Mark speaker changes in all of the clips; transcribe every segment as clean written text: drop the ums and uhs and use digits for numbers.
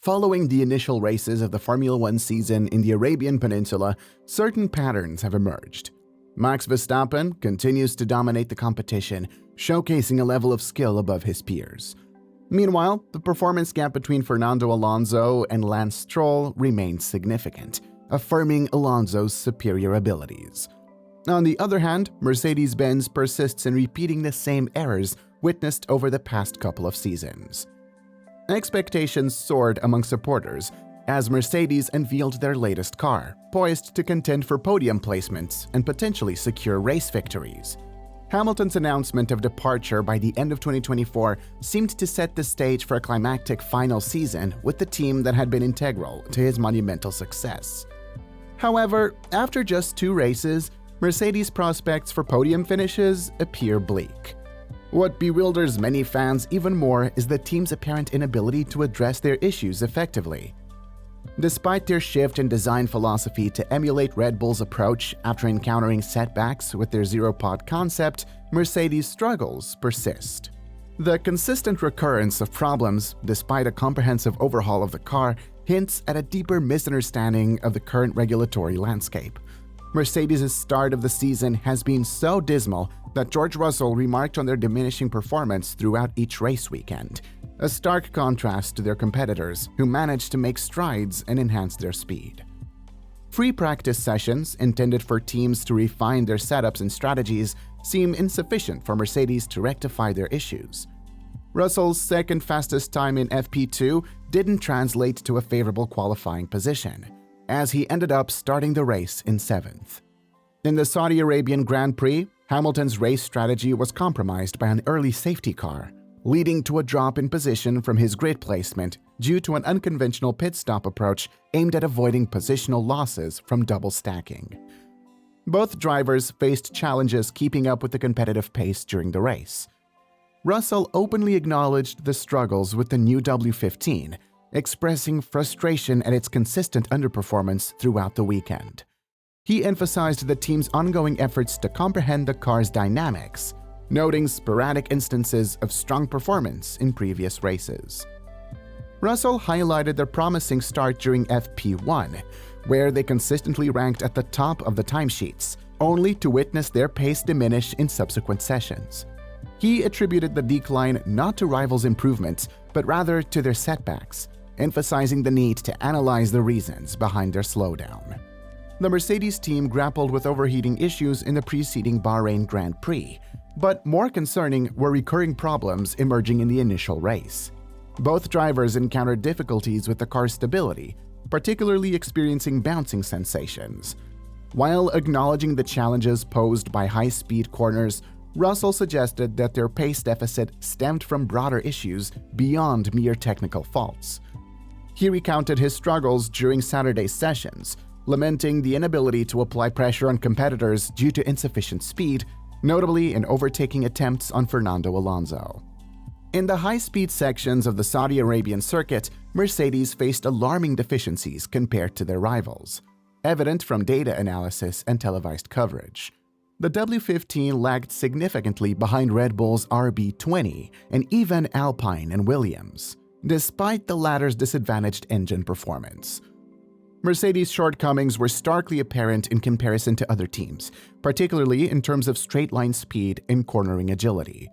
Speaker 1: Following the initial races of the Formula One season in the Arabian Peninsula, certain patterns have emerged. Max Verstappen continues to dominate the competition, showcasing a level of skill above his peers. Meanwhile, the performance gap between Fernando Alonso and Lance Stroll remains significant, affirming Alonso's superior abilities. On the other hand, Mercedes-Benz persists in repeating the same errors witnessed over the past couple of seasons. Expectations soared among supporters as Mercedes unveiled their latest car, poised to contend for podium placements and potentially secure race victories. Hamilton's announcement of departure by the end of 2024 seemed to set the stage for a climactic final season with the team that had been integral to his monumental success. However, after just 2 races, Mercedes' prospects for podium finishes appear bleak. What bewilders many fans even more is the team's apparent inability to address their issues effectively. Despite their shift in design philosophy to emulate Red Bull's approach after encountering setbacks with their zero-pod concept, Mercedes' struggles persist. The consistent recurrence of problems, despite a comprehensive overhaul of the car, hints at a deeper misunderstanding of the current regulatory landscape. Mercedes' start of the season has been so dismal that George Russell remarked on their diminishing performance throughout each race weekend, a stark contrast to their competitors who managed to make strides and enhance their speed. Free practice sessions intended for teams to refine their setups and strategies seem insufficient for Mercedes to rectify their issues. Russell's second fastest time in FP2 didn't translate to a favorable qualifying position, as he ended up starting the race in 7th. In the Saudi Arabian Grand Prix, Hamilton's race strategy was compromised by an early safety car, leading to a drop in position from his grid placement due to an unconventional pit stop approach aimed at avoiding positional losses from double stacking. Both drivers faced challenges keeping up with the competitive pace during the race. Russell openly acknowledged the struggles with the new W15, expressing frustration at its consistent underperformance throughout the weekend. He emphasized the team's ongoing efforts to comprehend the car's dynamics, noting sporadic instances of strong performance in previous races. Russell highlighted their promising start during FP1, where they consistently ranked at the top of the timesheets, only to witness their pace diminish in subsequent sessions. He attributed the decline not to rivals' improvements, but rather to their setbacks, emphasizing the need to analyze the reasons behind their slowdown. The Mercedes team grappled with overheating issues in the preceding Bahrain Grand Prix, but more concerning were recurring problems emerging in the initial race. Both drivers encountered difficulties with the car's stability, particularly experiencing bouncing sensations. While acknowledging the challenges posed by high-speed corners, Russell suggested that their pace deficit stemmed from broader issues beyond mere technical faults. He recounted his struggles during Saturday's sessions, lamenting the inability to apply pressure on competitors due to insufficient speed, notably in overtaking attempts on Fernando Alonso. In the high-speed sections of the Saudi Arabian circuit, Mercedes faced alarming deficiencies compared to their rivals, evident from data analysis and televised coverage. The W15 lagged significantly behind Red Bull's RB20 and even Alpine and Williams, despite the latter's disadvantaged engine performance. Mercedes' shortcomings were starkly apparent in comparison to other teams, particularly in terms of straight-line speed and cornering agility.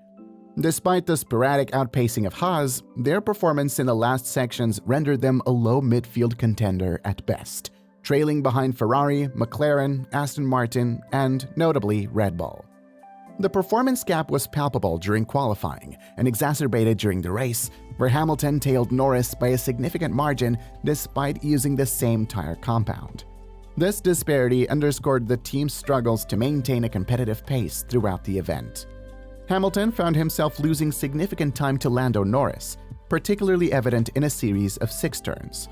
Speaker 1: Despite the sporadic outpacing of Haas, their performance in the last sections rendered them a low midfield contender at best, trailing behind Ferrari, Mclaren, Aston Martin, and, notably, Red Bull. The performance gap was palpable during qualifying and exacerbated during the race, where Hamilton tailed Norris by a significant margin despite using the same tire compound. This disparity underscored the team's struggles to maintain a competitive pace throughout the event. Hamilton found himself losing significant time to Lando Norris, particularly evident in a series of 6 turns.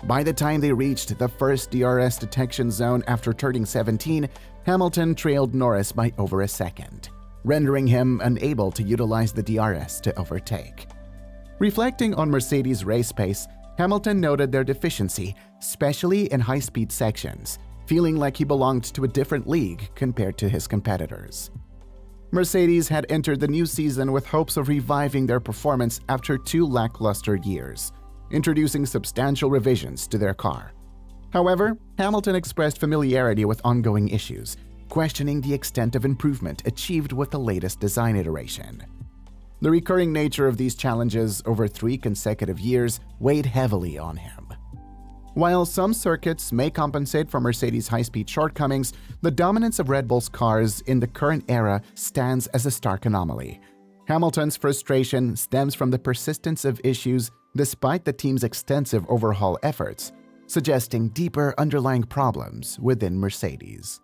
Speaker 1: By the time they reached the first DRS detection zone after turning 17, Hamilton trailed Norris by over a second, rendering him unable to utilize the DRS to overtake. Reflecting on Mercedes' race pace, Hamilton noted their deficiency, especially in high-speed sections, feeling like he belonged to a different league compared to his competitors. Mercedes had entered the new season with hopes of reviving their performance after 2 lackluster years. introducing substantial revisions to their car. However, Hamilton expressed familiarity with ongoing issues, questioning the extent of improvement achieved with the latest design iteration. The recurring nature of these challenges over 3 consecutive years weighed heavily on him. While some circuits may compensate for Mercedes' high-speed shortcomings, the dominance of Red Bull's cars in the current era stands as a stark anomaly. Hamilton's frustration stems from the persistence of issues despite the team's extensive overhaul efforts, suggesting deeper underlying problems within Mercedes.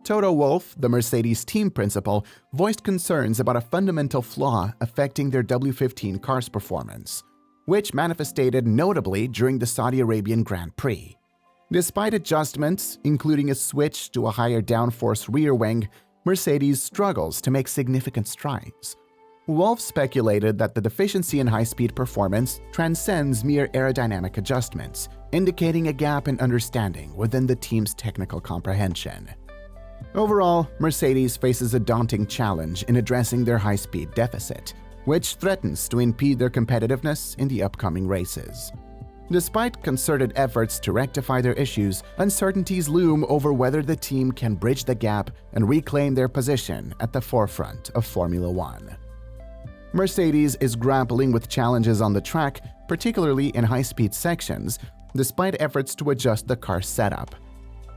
Speaker 1: Toto Wolff, the Mercedes team principal, voiced concerns about a fundamental flaw affecting their W15 car's performance, which manifested notably during the Saudi Arabian Grand Prix. Despite adjustments, including a switch to a higher downforce rear wing, Mercedes struggles to make significant strides. Wolff speculated that the deficiency in high-speed performance transcends mere aerodynamic adjustments, indicating a gap in understanding within the team's technical comprehension. Overall, Mercedes faces a daunting challenge in addressing their high-speed deficit, which threatens to impede their competitiveness in the upcoming races. Despite concerted efforts to rectify their issues, uncertainties loom over whether the team can bridge the gap and reclaim their position at the forefront of Formula One. Mercedes is grappling with challenges on the track, particularly in high-speed sections, despite efforts to adjust the car's setup.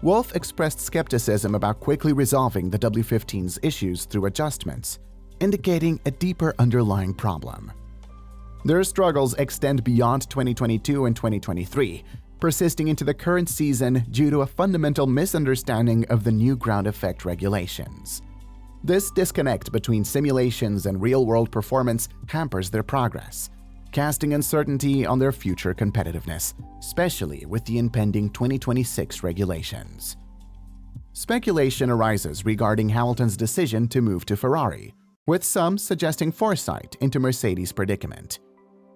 Speaker 1: Wolff expressed skepticism about quickly resolving the W15's issues through adjustments, indicating a deeper underlying problem. Their struggles extend beyond 2022 and 2023, persisting into the current season due to a fundamental misunderstanding of the new ground effect regulations. This disconnect between simulations and real-world performance hampers their progress, casting uncertainty on their future competitiveness, especially with the impending 2026 regulations. Speculation arises regarding Hamilton's decision to move to Ferrari, with some suggesting foresight into Mercedes' predicament.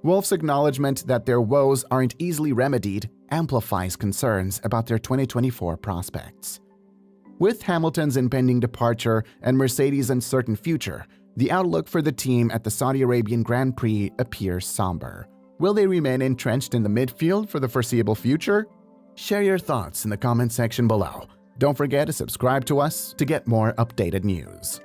Speaker 1: Wolff's acknowledgement that their woes aren't easily remedied amplifies concerns about their 2024 prospects. With Hamilton's impending departure and Mercedes' uncertain future, the outlook for the team at the Saudi Arabian Grand Prix appears somber. Will they remain entrenched in the midfield for the foreseeable future? Share your thoughts in the comment section below. Don't forget to subscribe to us to get more updated news.